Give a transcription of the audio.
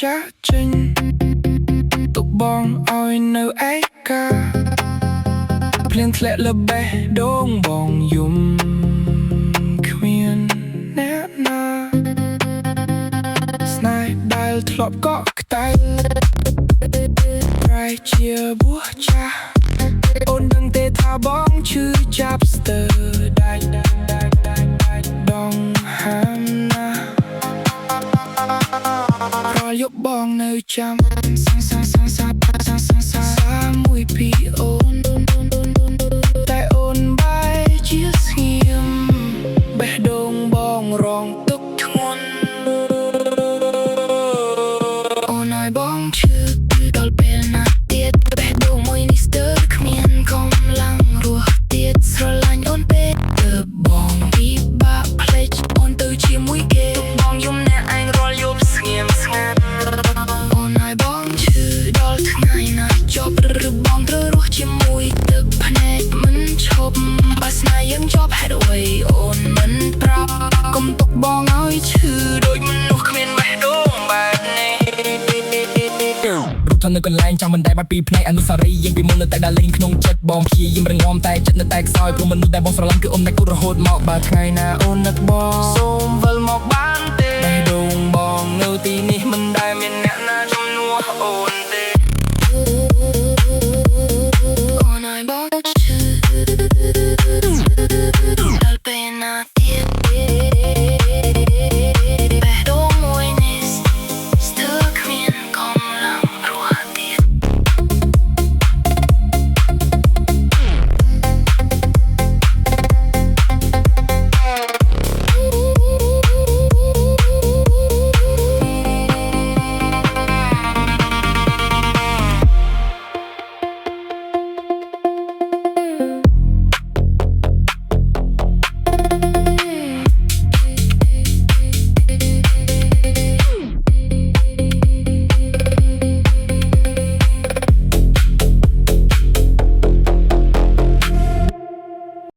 ចាស់ចេញទុកបងឲ្យនៅឯកាភ្លៀងធ្លាក់លើបេះដូងបងយំគ្មានអ្នកណាស្នេហ៍ដែលធ្លាប់កក់ក្តៅប្រែជាបួសចាស់អូនដឹងទេថាបងឈឺចាប់ស្ទើរដាច់ដងហាមណារលយប់បងនៅចាំសាមួយពីអូនតែអូនបែរជាស្ងៀមបេះដូងបងរងទុកធ្ងន់អូនឲ្យបងឈឺដល់ពេលណាទៀតបេះដូងមួយនេះស្ទើរគ្មានកម្លាំងរស់ទៀតស្រឡាញ់អូនពេកទើបបងពិបាកភ្លេចអូនទៅជាមួយគេបងយំអ្នកឯងរាល់យប់ស្ងៀមស្ងាត់អូនឲ្យបងឈឺដល់ថ្ងៃណាចប់ឬបងត្រូវរស់ជាមួយទឹកភ្នែកមិនឈប់បើស្នេហ៍យើងចប់ហេតុអ្វីអូនមិនប្រាប់កុំទុកបងឲ្យឈឺដូចមនុស្សគ្មានបេះដូងបែបនេះរូបថតនៅកន្លែងចាំមិនដែលបាត់ពីផ្នែកអនុស្សារីយ៍យើងពីមុននៅតែដើរលេងក្នុងចិត្តបងព្យាយាមរងាមតែចិត្តនៅតែខ្សោយព្រោះមនុស្សដែលបងស្រឡាញ់គឺអូនតែគូររហូតមកបើថ្ងៃណាអូននឹកបងសូម